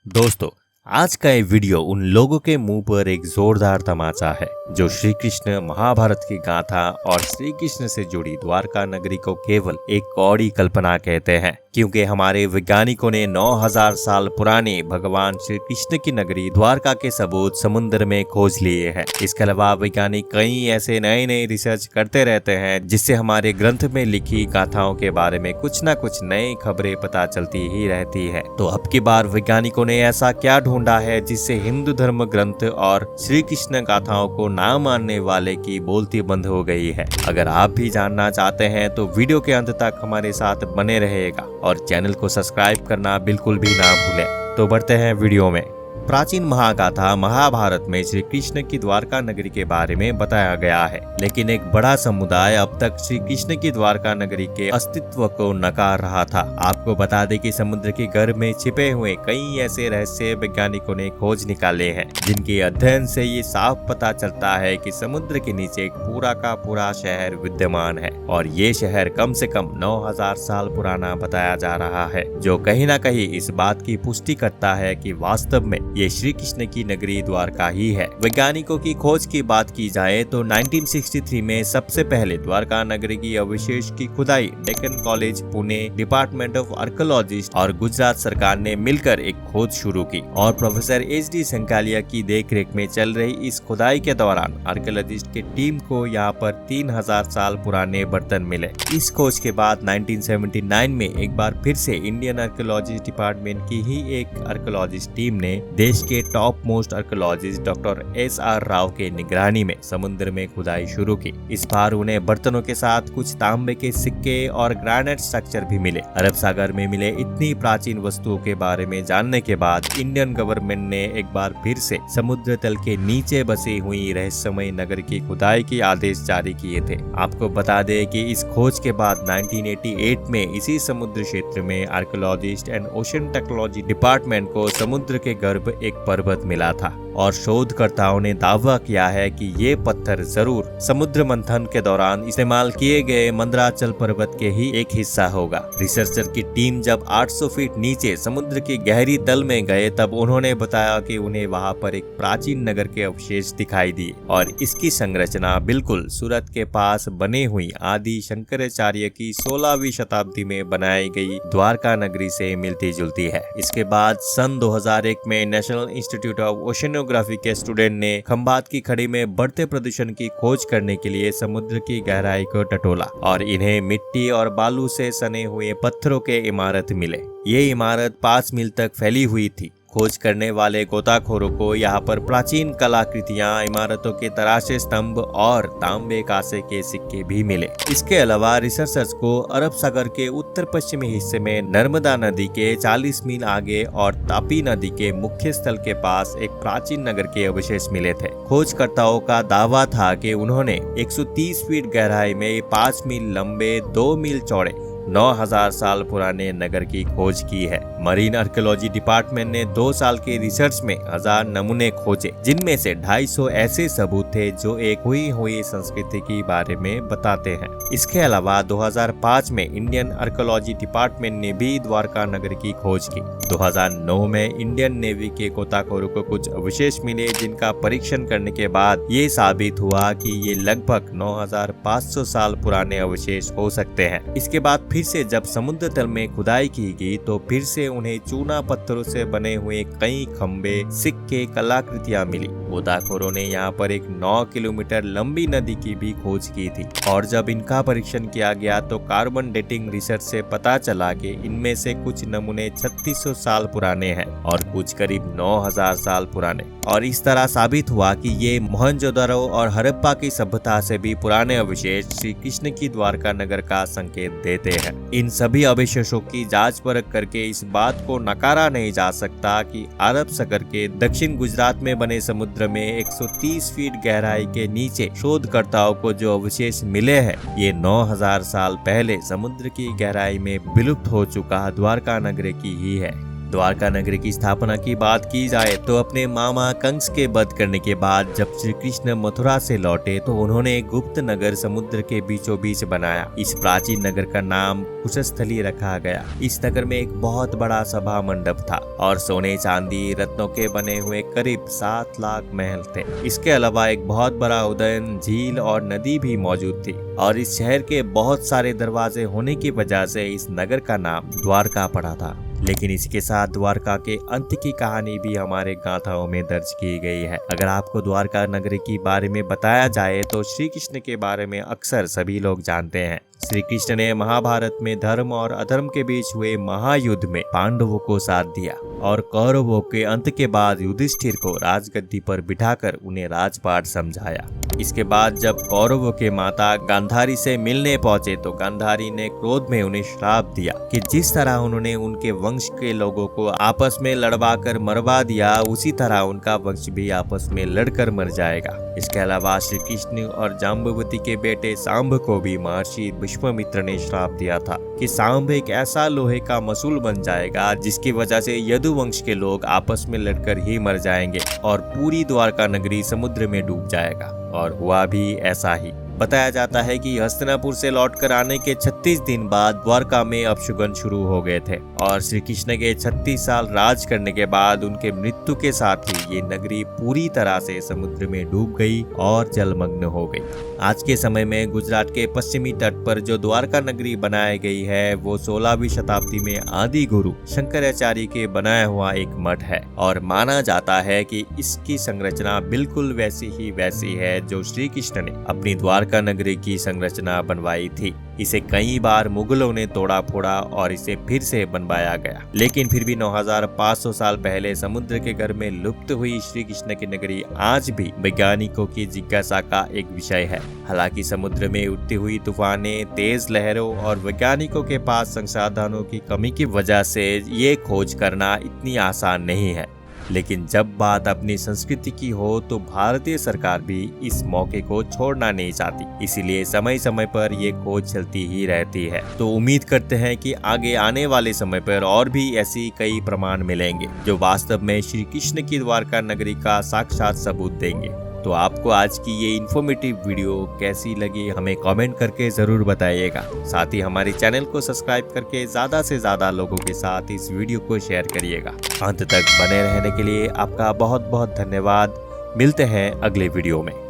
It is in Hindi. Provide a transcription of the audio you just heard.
दोस्तों, आज का ये वीडियो उन लोगों के मुंह पर एक जोरदार तमाचा है जो श्री कृष्ण महाभारत की गाथा और श्री कृष्ण से जुड़ी द्वारका नगरी को केवल एक कौड़ी कल्पना कहते हैं, क्योंकि हमारे वैज्ञानिकों ने 9000 साल पुराने भगवान श्री कृष्ण की नगरी द्वारका के सबूत समुद्र में खोज लिए हैं। इसके अलावा वैज्ञानिक कई ऐसे नए रिसर्च करते रहते हैं जिससे हमारे ग्रंथ में लिखी गाथाओं के बारे में कुछ न कुछ नई खबरें पता चलती ही रहती है। तो अब की बार वैज्ञानिकों ने ऐसा क्या ढूंढा है जिससे हिंदू धर्म ग्रंथ और श्री कृष्ण गाथाओं को ना मानने वाले की बोलती बंद हो गई है। अगर आप भी जानना चाहते हैं तो वीडियो के अंत तक हमारे साथ बने रहेगा और चैनल को सब्सक्राइब करना बिल्कुल भी ना भूलें। तो बढ़ते हैं वीडियो में। प्राचीन महागाथा महाभारत में श्री कृष्ण की द्वारका नगरी के बारे में बताया गया है, लेकिन एक बड़ा समुदाय अब तक श्री कृष्ण की द्वारका नगरी के अस्तित्व को नकार रहा था। आपको बता दें कि समुद्र के गर्भ में छिपे हुए कई ऐसे रहस्य वैज्ञानिकों ने खोज निकाले हैं, जिनके अध्ययन से ये साफ पता चलता है कि समुद्र के नीचे एक पूरा का पूरा शहर विद्यमान है और ये शहर कम से कम 9000 साल पुराना बताया जा रहा है, जो कहीं न कहीं इस बात की पुष्टि करता है कि वास्तव में ये श्री कृष्ण की नगरी द्वारका ही है। वैज्ञानिकों की खोज की बात की जाए तो 1963 में सबसे पहले द्वारका नगरी की अवशेष की खुदाई Deccan college, Pune, department of archaeologist और गुजरात सरकार ने मिलकर एक खोज शुरू की और प्रोफेसर HD संकालिया की देखरेख में चल रही इस खुदाई के दौरान आर्कियोलॉजिस्ट की टीम को यहाँ पर 3000 साल पुराने बर्तन मिले। इस खोज के बाद 1979 में एक बार फिर से इंडियन आर्कियोलॉजिस्ट डिपार्टमेंट की ही एक आर्कियोलॉजिस्ट टीम ने देश के top most archaeologist doctor SR Rao के निगरानी में समुद्र में खुदाई शुरू की। इस बार उन्हें बर्तनों के साथ कुछ तांबे के सिक्के और ग्रेनाइट स्ट्रक्चर भी मिले। अरब सागर में मिले इतनी प्राचीन वस्तुओं के बारे में जानने के बाद इंडियन गवर्नमेंट ने एक बार फिर से समुद्र तल के नीचे बसी हुई रहस्यमय नगर की खुदाई के आदेश जारी किए थे। आपको बता दें कि इस खोज के बाद 1988 में इसी समुद्र क्षेत्र में archaeologist and ocean technology department को समुद्र के गर्भ एक पर्वत मिला था और शोधकर्ताओं ने दावा किया है कि ये पत्थर जरूर समुद्र मंथन के दौरान इस्तेमाल किए गए मंदराचल पर्वत के ही एक हिस्सा होगा। रिसर्चर की टीम जब 800 फीट नीचे समुद्र की गहरी तल में गए तब उन्होंने बताया कि उन्हें वहां पर एक प्राचीन नगर के अवशेष दिखाई दिए और इसकी संरचना बिल्कुल सूरत के पास बने हुई आदि शंकराचार्य की 16वीं शताब्दी में बनाई गई द्वारका नगरी से मिलती जुलती है। इसके बाद सन 2001 में नेशनल इंस्टीट्यूट ऑफ ओशनोग्राफी के स्टूडेंट ने खंबात की खाड़ी में बढ़ते प्रदूषण की खोज करने के लिए समुद्र की गहराई को टटोला और इन्हें मिट्टी और बालू से सने हुए पत्थरों के इमारत मिले। ये इमारत 5 मील तक फैली हुई थी। खोज करने वाले गोताखोरों को यहाँ पर प्राचीन कलाकृतियां, इमारतों के तराशे स्तंभ और तांबे कांसे के सिक्के भी मिले। इसके अलावा रिसर्चर्स को अरब सागर के उत्तर पश्चिमी हिस्से में नर्मदा नदी के 40 मील आगे और तापी नदी के मुख्य स्थल के पास एक प्राचीन नगर के अवशेष मिले थे। खोजकर्ताओं का दावा था कि उन्होंने 130 फीट गहराई में 5 मील लंबे 2 मील चौड़े 9000 साल पुराने नगर की खोज की है। मरीन आर्कियोलॉजी डिपार्टमेंट ने 2 साल के रिसर्च में 1000 नमूने खोजे, जिनमें से 250 ऐसे सबूत थे जो एक हुई संस्कृति के बारे में बताते हैं। इसके अलावा 2005 में इंडियन आर्कियोलॉजी डिपार्टमेंट ने भी द्वारका नगर की खोज की। 2009 में इंडियन नेवी के गोताखोरों को कुछ अवशेष मिले, जिनका परीक्षण करने के बाद ये साबित हुआ कि ये लगभग 9500 साल पुराने अवशेष हो सकते हैं। इसके बाद फिर से जब समुद्र तल में खुदाई की गई तो फिर से उन्हें चूना पत्थरों से बने हुए कई खंबे, सिक्के, कलाकृतियां मिली। गोताखोरों ने यहाँ पर एक 9 किलोमीटर लंबी नदी की भी खोज की थी और जब इनका परीक्षण किया गया तो कार्बन डेटिंग रिसर्च से पता चला कि इनमें से कुछ नमूने 3600 साल पुराने हैं और कुछ करीब 9000 साल पुराने। और इस तरह साबित हुआ कि ये मोहनजोदड़ो और हड़प्पा की सभ्यता से भी पुराने अवशेष श्री कृष्ण की द्वारका नगर का संकेत देते हैं। इन सभी अवशेषों की जांच परख करके इस बात को नकारा नहीं जा सकता कि अरब सागर के दक्षिण गुजरात में बने समुद्र में 130 फीट गहराई के नीचे शोधकर्ताओं को जो अवशेष मिले हैं, ये 9000 साल पहले समुद्र की गहराई में विलुप्त हो चुका द्वारका नगर की ही है। द्वारका नगरी की स्थापना की बात की जाए तो अपने मामा कंस के वध करने के बाद जब श्री कृष्ण मथुरा से लौटे तो उन्होंने गुप्त नगर समुद्र के बीचों बीच बनाया। इस प्राचीन नगर का नाम कुशस्थली रखा गया। इस नगर में एक बहुत बड़ा सभा मंडप था और सोने चांदी रत्नों के बने हुए करीब 7 लाख महल थे। इसके अलावा एक बहुत बड़ा उद्यान, झील और नदी भी मौजूद थी और इस शहर के बहुत सारे दरवाजे होने की वजह से इस नगर का नाम द्वारका पड़ा था। लेकिन इसके साथ द्वारका के अंत की कहानी भी हमारे गाथाओं में दर्ज की गई है। अगर आपको द्वारका नगरी के बारे में बताया जाए तो श्री कृष्ण के बारे में अक्सर सभी लोग जानते हैं। श्री कृष्ण ने महाभारत में धर्म और अधर्म के बीच हुए महायुद्ध में पांडवों को साथ दिया और कौरवों के अंत के बाद युधिष्ठिर को राजगद्दी पर बिठाकर उन्हें राजपाट समझाया। इसके बाद जब कौरवों के माता गांधारी से मिलने पहुंचे तो गांधारी ने क्रोध में उन्हें श्राप दिया कि जिस तरह उन्होंने उनके वंश के लोगों को आपस में लड़वा कर मरवा दिया, उसी तरह उनका वंश भी आपस में लड़कर मर जाएगा। इसके अलावा श्री कृष्ण और जाम्बवती के बेटे सांब को भी महर्षि विश्वामित्र ने श्राप दिया था कि सांब एक ऐसा लोहे का मसूल बन जाएगा जिसकी वजह से यदुवंश के लोग आपस में लड़कर ही मर जाएंगे और पूरी द्वारका नगरी समुद्र में डूब जाएगा। और हुआ भी ऐसा ही। बताया जाता है कि हस्तिनापुर से लौटकर आने के 36 दिन बाद द्वारका में अपशुगन शुरू हो गए थे और श्री कृष्ण के 36 साल राज करने के बाद उनके मृत्यु के साथ ही ये नगरी पूरी तरह से समुद्र में डूब गई और जलमग्न हो गई। आज के समय में गुजरात के पश्चिमी तट पर जो द्वारका नगरी बनाई गई है वो 16वीं शताब्दी में आदि गुरु शंकराचार्य के बनाया हुआ एक मठ है और माना जाता है कि इसकी संरचना बिल्कुल वैसी है जो श्री कृष्ण ने अपनी द्वारका नगरी की संरचना बनवाई थी। इसे कई बार मुगलों ने तोड़ा फोड़ा और इसे फिर से बनवाया गया, लेकिन फिर भी 9500 साल पहले समुद्र के घर में लुप्त हुई श्री कृष्ण की नगरी आज भी वैज्ञानिकों की जिज्ञासा का एक विषय है। हालांकि समुद्र में उठती हुई तूफानें, तेज लहरों और वैज्ञानिकों के पास संसाधनों की कमी की वजह से ये खोज करना इतनी आसान नहीं है। लेकिन जब बात अपनी संस्कृति की हो तो भारतीय सरकार भी इस मौके को छोड़ना नहीं चाहती, इसीलिए समय समय पर ये खोज चलती ही रहती है। तो उम्मीद करते हैं कि आगे आने वाले समय पर और भी ऐसी कई प्रमाण मिलेंगे जो वास्तव में श्री कृष्ण की द्वारका नगरी का साक्षात सबूत देंगे। तो आपको आज की ये इन्फॉर्मेटिव वीडियो कैसी लगी हमें कमेंट करके जरूर बताइएगा। साथ ही हमारे चैनल को सब्सक्राइब करके ज्यादा से ज्यादा लोगों के साथ इस वीडियो को शेयर करिएगा। अंत तक बने रहने के लिए आपका बहुत बहुत धन्यवाद। मिलते हैं अगले वीडियो में।